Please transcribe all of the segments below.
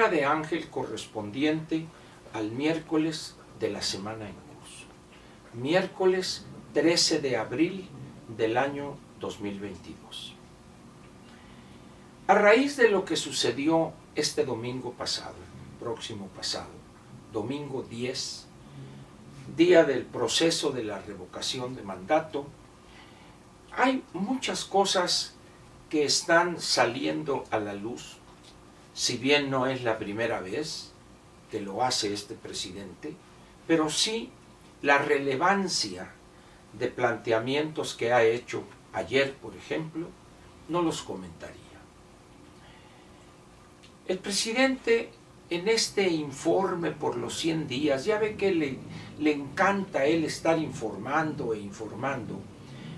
Lectura de Ángel correspondiente al miércoles de la semana en curso. Miércoles 13 de abril del año 2022. A raíz de lo que sucedió este domingo pasado, próximo pasado, domingo 10, día del proceso de la revocación de mandato, hay muchas cosas que están saliendo a la luz, si bien no es la primera vez que lo hace este presidente, pero sí la relevancia de planteamientos que ha hecho ayer, por ejemplo, no los comentaría. El presidente, en este informe por los 100 días, ya ve que le encanta a él estar informando e informando,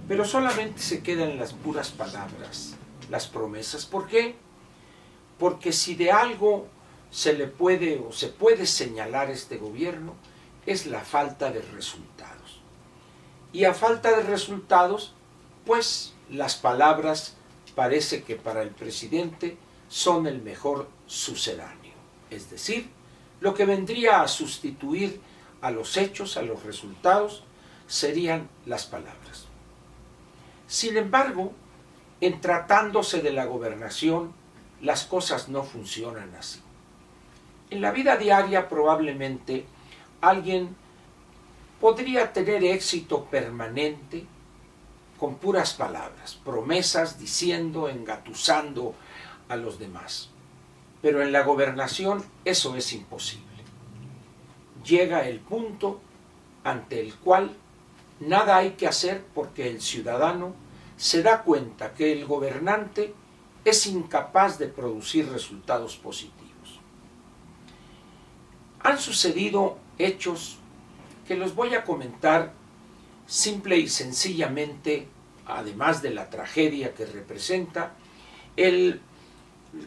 pero solamente se quedan en las puras palabras, las promesas. ¿Por qué? Porque si de algo se le puede o se puede señalar a este gobierno, es la falta de resultados. Y a falta de resultados, pues las palabras parece que para el presidente son el mejor sucedáneo. Es decir, lo que vendría a sustituir a los hechos, a los resultados, serían las palabras. Sin embargo, en tratándose de la gobernación, las cosas no funcionan así. En la vida diaria probablemente alguien podría tener éxito permanente con puras palabras, promesas, diciendo, engatusando a los demás. Pero en la gobernación eso es imposible. Llega el punto ante el cual nada hay que hacer porque el ciudadano se da cuenta que el gobernante es incapaz de producir resultados positivos. Han sucedido hechos que los voy a comentar simple y sencillamente, además de la tragedia que representa,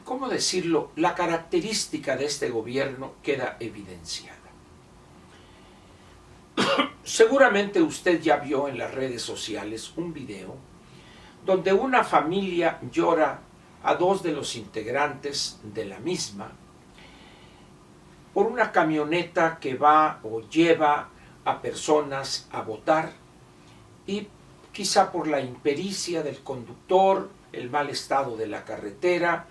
¿cómo decirlo?, la característica de este gobierno queda evidenciada. Seguramente usted ya vio en las redes sociales un video donde una familia llora a dos de los integrantes de la misma por una camioneta que va o lleva a personas a votar y quizá por la impericia del conductor, el mal estado de la carretera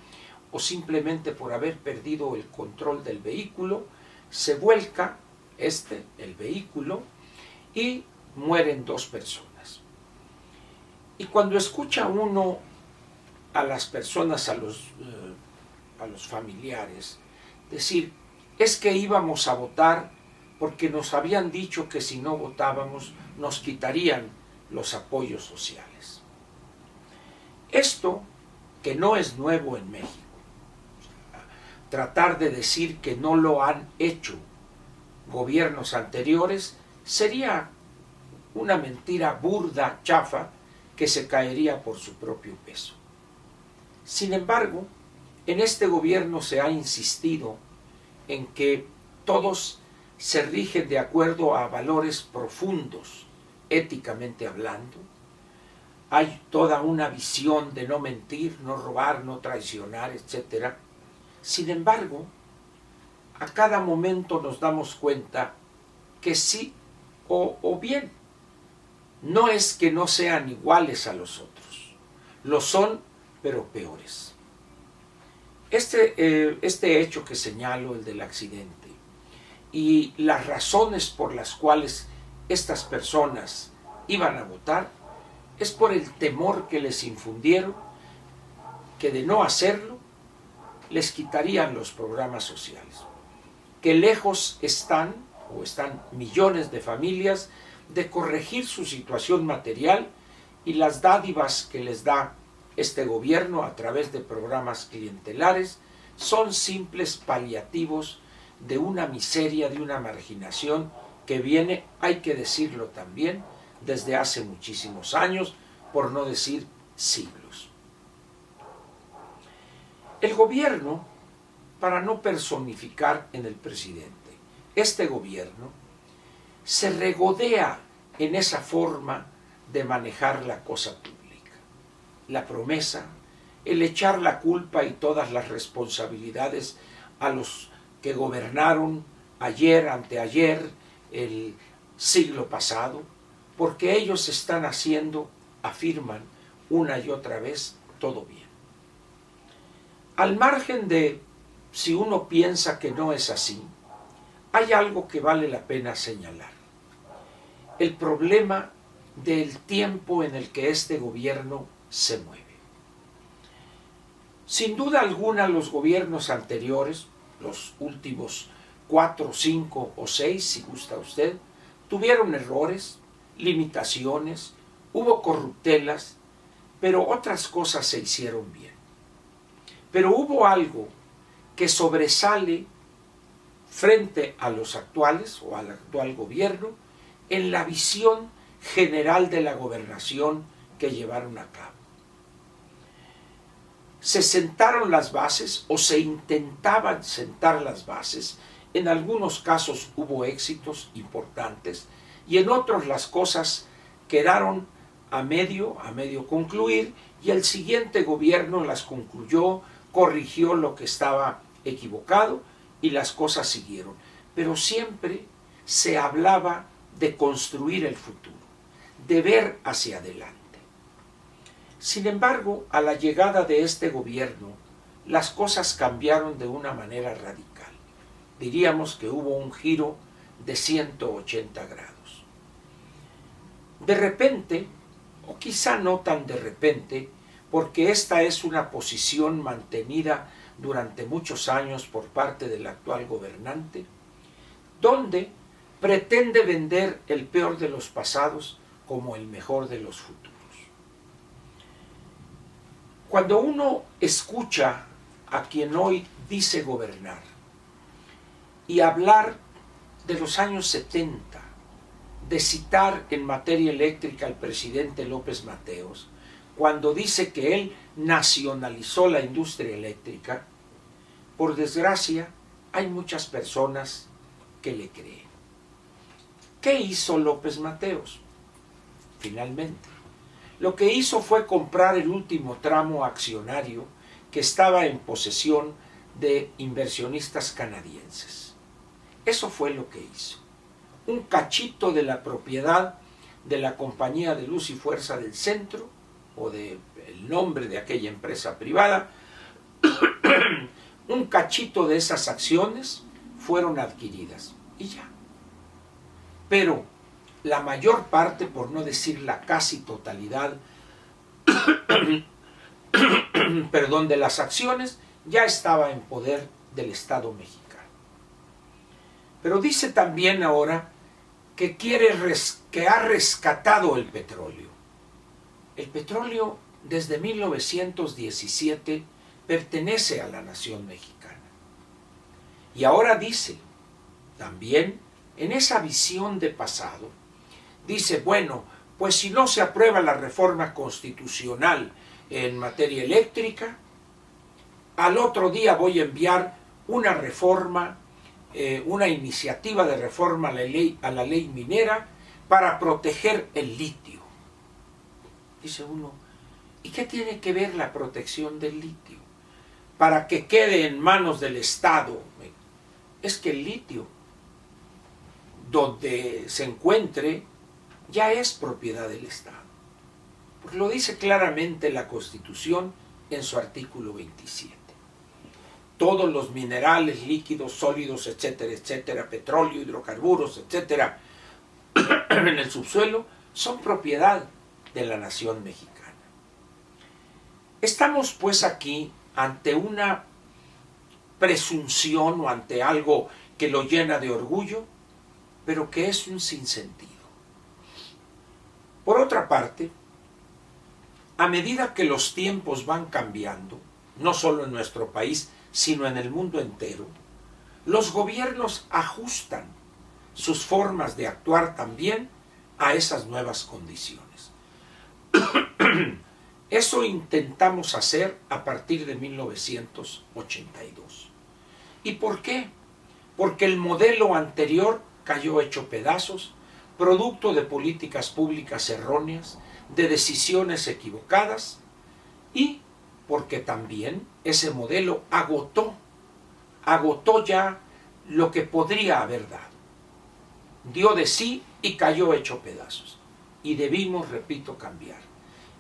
o simplemente por haber perdido el control del vehículo, se vuelca el vehículo y mueren dos personas. Y cuando escucha uno a las personas, a los familiares, decir, es que íbamos a votar porque nos habían dicho que si no votábamos nos quitarían los apoyos sociales. Esto, que no es nuevo en México, tratar de decir que no lo han hecho gobiernos anteriores, sería una mentira burda, chafa, que se caería por su propio peso. Sin embargo, en este gobierno se ha insistido en que todos se rigen de acuerdo a valores profundos, éticamente hablando. Hay toda una visión de no mentir, no robar, no traicionar, etc. Sin embargo, a cada momento nos damos cuenta que sí o bien, no es que no sean iguales a los otros, lo son, pero peores. Este hecho que señalo, el del accidente, y las razones por las cuales estas personas iban a votar, es por el temor que les infundieron, que de no hacerlo, les quitarían los programas sociales. Que lejos están millones de familias de corregir su situación material y las dádivas que les da este gobierno a través de programas clientelares son simples paliativos de una miseria, de una marginación que viene, hay que decirlo también, desde hace muchísimos años, por no decir siglos. El gobierno, para no personificar en el presidente, este gobierno se regodea en esa forma de manejar la cosa pública. La promesa, el echar la culpa y todas las responsabilidades a los que gobernaron ayer, anteayer, el siglo pasado, porque ellos están haciendo, afirman una y otra vez, todo bien. Al margen de si uno piensa que no es así, hay algo que vale la pena señalar. El problema del tiempo en el que este gobierno se mueve. Sin duda alguna, los gobiernos anteriores, los últimos 4, 5 o 6, si gusta usted, tuvieron errores, limitaciones, hubo corruptelas, pero otras cosas se hicieron bien. Pero hubo algo que sobresale frente a los actuales o al actual gobierno en la visión general de la gobernación que llevaron a cabo. Se sentaron las bases o se intentaban sentar las bases. En algunos casos hubo éxitos importantes y en otros las cosas quedaron a medio concluir, y el siguiente gobierno las concluyó, corrigió lo que estaba equivocado y las cosas siguieron. Pero siempre se hablaba de construir el futuro, de ver hacia adelante. Sin embargo, a la llegada de este gobierno, las cosas cambiaron de una manera radical. Diríamos que hubo un giro de 180 grados. De repente, o quizá no tan de repente, porque esta es una posición mantenida durante muchos años por parte del actual gobernante, donde pretende vender el peor de los pasados como el mejor de los futuros. Cuando uno escucha a quien hoy dice gobernar y hablar de los años 70, de citar en materia eléctrica al presidente López Mateos, cuando dice que él nacionalizó la industria eléctrica, por desgracia hay muchas personas que le creen. ¿Qué hizo López Mateos? Finalmente, lo que hizo fue comprar el último tramo accionario que estaba en posesión de inversionistas canadienses. Eso fue lo que hizo. Un cachito de la propiedad de la Compañía de Luz y Fuerza del Centro, o del nombre de aquella empresa privada, un cachito de esas acciones fueron adquiridas y ya. Pero la mayor parte, por no decir la casi totalidad, de las acciones ya estaba en poder del Estado mexicano. Pero dice también ahora que ha rescatado el petróleo. El petróleo desde 1917 pertenece a la nación mexicana. Y ahora dice, también en esa visión de pasado, dice, bueno, pues si no se aprueba la reforma constitucional en materia eléctrica, al otro día voy a enviar una reforma, una iniciativa de reforma a la ley minera para proteger el litio. Dice uno, ¿y qué tiene que ver la protección del litio? Para que quede en manos del Estado. Es que el litio, donde se encuentre, ya es propiedad del Estado. Porque lo dice claramente la Constitución en su artículo 27. Todos los minerales, líquidos, sólidos, etcétera, etcétera, petróleo, hidrocarburos, etcétera, en el subsuelo, son propiedad de la nación mexicana. Estamos pues aquí ante una presunción o ante algo que lo llena de orgullo, pero que es un sinsentido. Por otra parte, a medida que los tiempos van cambiando, no solo en nuestro país, sino en el mundo entero, los gobiernos ajustan sus formas de actuar también a esas nuevas condiciones. Eso intentamos hacer a partir de 1982. ¿Y por qué? Porque el modelo anterior cayó hecho pedazos, producto de políticas públicas erróneas, de decisiones equivocadas, y porque también ese modelo agotó agotó ya lo que podría haber dado. Dio de sí y cayó hecho pedazos. Y debimos, repito, cambiar.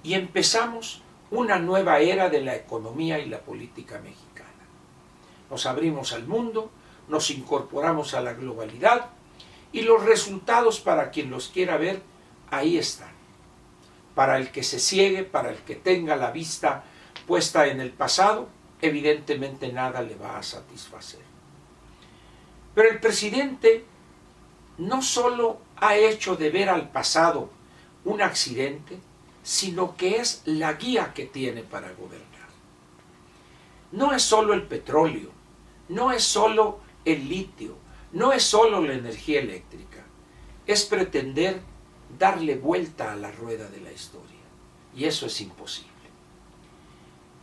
Y empezamos una nueva era de la economía y la política mexicana. Nos abrimos al mundo, nos incorporamos a la globalidad y los resultados, para quien los quiera ver, ahí están. Para el que se ciegue, para el que tenga la vista puesta en el pasado, evidentemente nada le va a satisfacer. Pero el presidente no solo ha hecho de ver al pasado un accidente, sino que es la guía que tiene para gobernar. No es solo el petróleo, no es solo el litio, no es solo la energía eléctrica, es pretender darle vuelta a la rueda de la historia, y eso es imposible.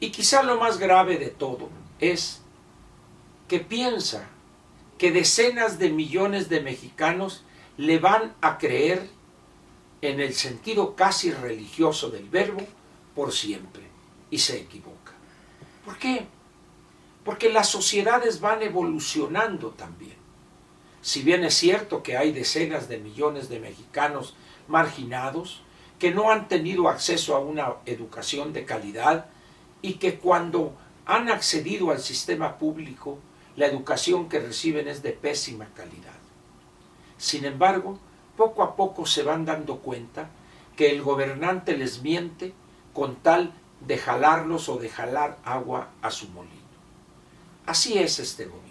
Y quizá lo más grave de todo es que piensa que decenas de millones de mexicanos le van a creer, en el sentido casi religioso del verbo, por siempre, y se equivoca. ¿Por qué? Porque las sociedades van evolucionando también. Si bien es cierto que hay decenas de millones de mexicanos marginados, que no han tenido acceso a una educación de calidad y que cuando han accedido al sistema público, la educación que reciben es de pésima calidad. Sin embargo, poco a poco se van dando cuenta que el gobernante les miente con tal de jalarlos o de jalar agua a su molino. Así es este gobierno.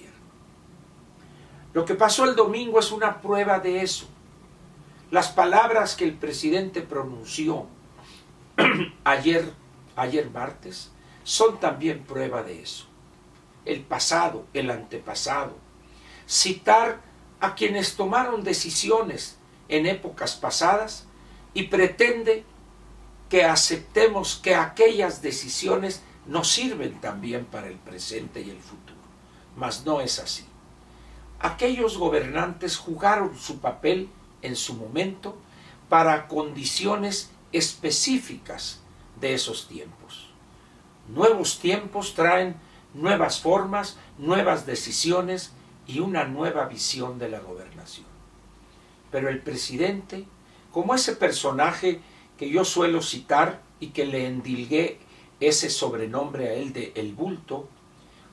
Lo que pasó el domingo es una prueba de eso. Las palabras que el presidente pronunció ayer martes son también prueba de eso. El pasado, el antepasado. Citar a quienes tomaron decisiones en épocas pasadas y pretende que aceptemos que aquellas decisiones nos sirven también para el presente y el futuro. Mas no es así. Aquellos gobernantes jugaron su papel en su momento para condiciones específicas de esos tiempos. Nuevos tiempos traen nuevas formas, nuevas decisiones y una nueva visión de la gobernación. Pero el presidente, como ese personaje que yo suelo citar y que le endilgué ese sobrenombre a él de El Bulto,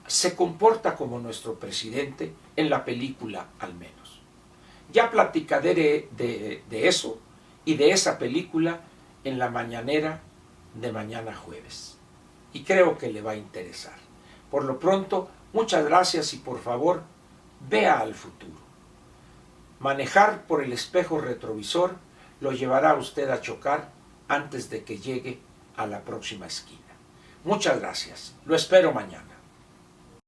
se comporta como nuestro presidente en la película al menos. Ya platicaré de eso y de esa película en la mañanera de mañana jueves. Y creo que le va a interesar. Por lo pronto, muchas gracias y por favor, vea al futuro. Manejar por el espejo retrovisor lo llevará a usted a chocar antes de que llegue a la próxima esquina. Muchas gracias. Lo espero mañana.